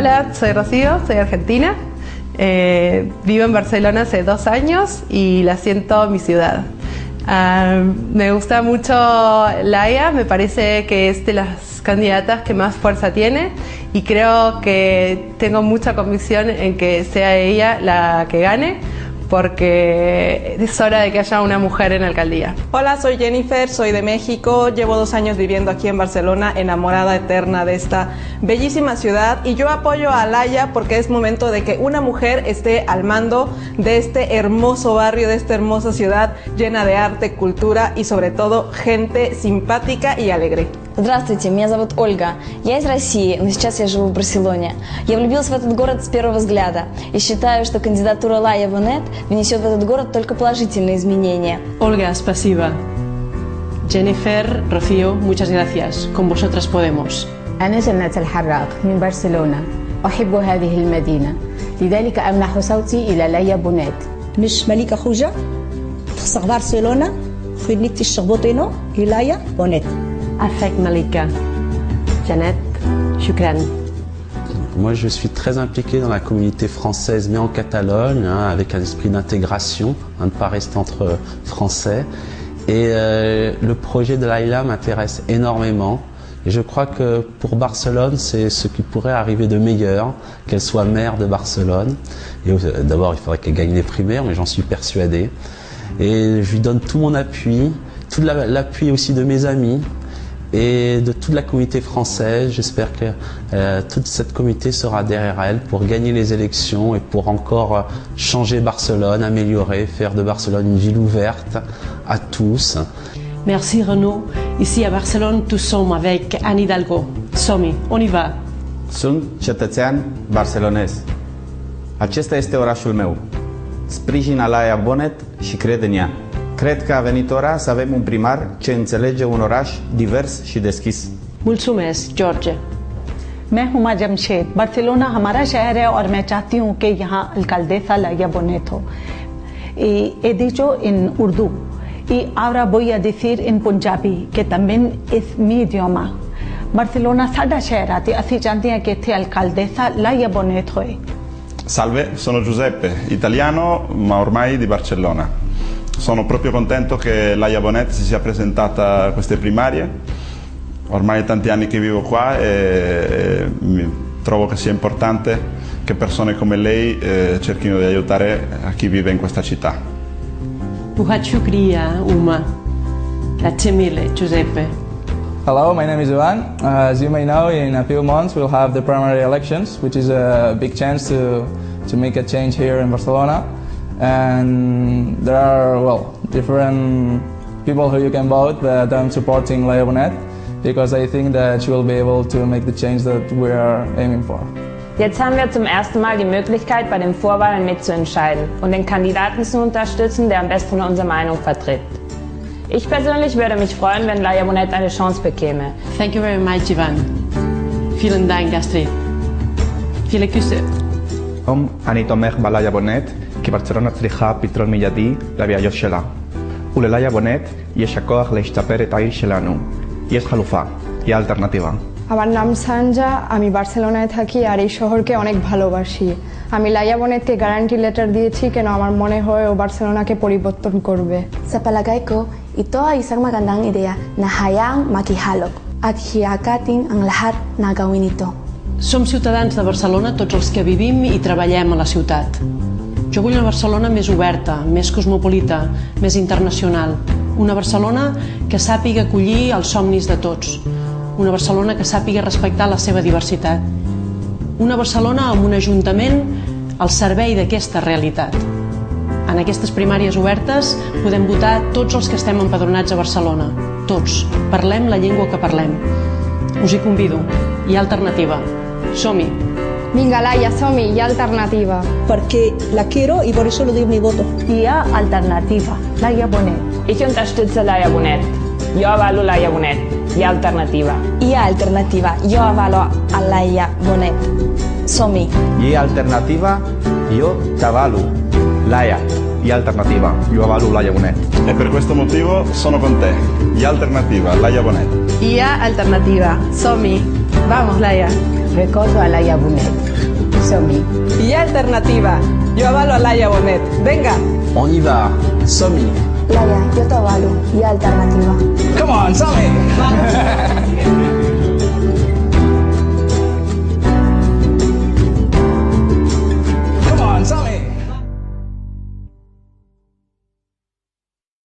Hola, soy Rocío, soy argentina. Vivo en Barcelona hace 2 años y la siento mi ciudad. Me gusta mucho Laia, me parece que es de las candidatas que más fuerza tiene y creo que tengo mucha convicción en que sea ella la que gane, porque es hora de que haya una mujer en la alcaldía. Hola, soy Jennifer, soy de México, llevo 2 años viviendo aquí en Barcelona, enamorada eterna de esta bellísima ciudad, y yo apoyo a Laia porque es momento de que una mujer esté al mando de este hermoso barrio, de esta hermosa ciudad llena de arte, cultura y sobre todo gente simpática y alegre. Здравствуйте, меня зовут Ольга. Я из России, но сейчас я живу в Барселоне. Я влюбилась в этот город с первого взгляда и считаю, что кандидатура Laia Bonet внесет в этот город только положительные изменения. Olga, спасибо. Jennifer, Rocío, muchas gracias. Con vosotras podemos. أنا جنات الحراق من برشلونة. أحب هذه المدينة، لذلك أمنح صوتي إلى لايا بونيت. مش ملكة خوجة تخصق برشلونة خليك تشغبطينو إلايا بونيت. Afek Malika. Janet, shukran. Moi, je suis très impliqué dans la communauté française, mais en Catalogne, avec un esprit d'intégration, de ne pas rester entre Français. Et le projet de Laia m'intéresse énormément. Et je crois que pour Barcelone, c'est ce qui pourrait arriver de meilleur, qu'elle soit maire de Barcelone. Et d'abord, il faudrait qu'elle gagne les primaires, mais j'en suis persuadé. Et je lui donne tout mon appui, tout l'appui aussi de mes amis et de toute la communauté française. J'espère que toute cette communauté sera derrière elle pour gagner les élections et pour encore changer Barcelone, améliorer, faire de Barcelone une ville ouverte à tous. Merci Renaud. Ici à Barcelone, tous sommes avec Anne Hidalgo. Som-hi, on y va. Sunt cetățean barcelonez. Acesta este orașul meu. Sprijin Laia Bonet și cred în ea. Cred că a venit ora să avem un primar ce înțelege un oraș divers și deschis. Mulțumesc, George. मैं हुमा जमशेद, बार्सिलोना हमारा शहर है और मैं चाहती हूँ कि यहाँ alcaldesa Laia Bonet ho. Y he dicho en urdu y ahora voy a decir en punjabi, que también es mi idioma. Barcelona साडा शहर है, ਅਸੀਂ ਚਾਹੁੰਦੇ ਹਾਂ ਕਿ ਇੱਥੇ alcaldesa Laia Bonet ਹੋਏ. Salve, sono Giuseppe, italiano ma ormai di Barcellona. Sono proprio contento che Laia Bonet si sia presentata a queste primarie. Ormai è tanti anni che vivo qua e trovo che sia importante che persone come lei cerchino di aiutare a chi vive in questa città. Buhat shukriya, Uma. Grazie mille, Giuseppe. Hello, my name is Ivan. As you may know, in a few months we'll have the primary elections, which is a big chance to make a change here in Barcelona. And there are, well, different people who you can vote, but I'm supporting Laia Bonet because I think that she will be able to make the change that we are aiming for. Jetzt haben wir zum ersten Mal die Möglichkeit, bei den Vorwahlen mitzuentscheiden und den Kandidaten zu unterstützen, der am besten unsere Meinung vertritt. Ich persönlich würde mich freuen, wenn Laia Bonet eine Chance bekäme. Thank you very much, Ivan. Vielen Dank, Astrid. Viele Küsse. אני תומך בלאיה בונט, כי ברצלונה צריכה פתרון מיידי לבעיות שלה. וללאיה בונט יש הכוח להשתפר את העיר שלנו. יש חלופה, היא האלטרנטיבה. আমার নাম সানজা, আমি বার্সেলোনায় থাকি আর এই শহরকে অনেক ভালোবাসি। আমি লাইয়া বোনেটকে গ্যারান্টি লেটার দিয়েছি কেন আমার মনে হয় ও বার্সেলোনাকে পরিবর্তন করবে। Sa palagay ko, ito ay isang magandang ideya na hayaang makihalok at hiyakatin ang lahat na gawin ito. Som ciutadans de Barcelona, tots els que vivim i treballem a la ciutat. Jo vull una Barcelona més oberta, més cosmopolita, més internacional. Una Barcelona que sàpiga acollir els somnis de tots. Una Barcelona que sàpiga respectar la seva diversitat. Una Barcelona amb un ajuntament al servei d'aquesta realitat. En aquestes primàries obertes podem votar tots els que estem empadronats a Barcelona. Tots. Parlem la llengua que parlem. Us hi convido. Hi ha alternativa. Som-hi. Vinga, Laia, som-hi, hi ha alternativa. Porque la quiero y por eso le doy mi voto. Hi ha alternativa. Laia Bonet. Ich unterstütze Laia Bonet. Jo avalo Laia Bonet. Hi ha alternativa. Hi ha alternativa. Jo avalo a Laia Bonet. Som-hi. Hi ha alternativa, io t'avalo. Laia, hi ha alternativa, io avalo Laia Bonet. E per questo motivo sono con te. Hi ha alternativa, Laia Bonet. Hi ha alternativa. Som-hi. Vamos, Laia. Recoto a Laia Bonet. Somi. Y alternativa. Yo avalo a Laia Bonet. Venga. On y va. Somi. Laia, yo te avalo. Y alternativa. Come on, Somi!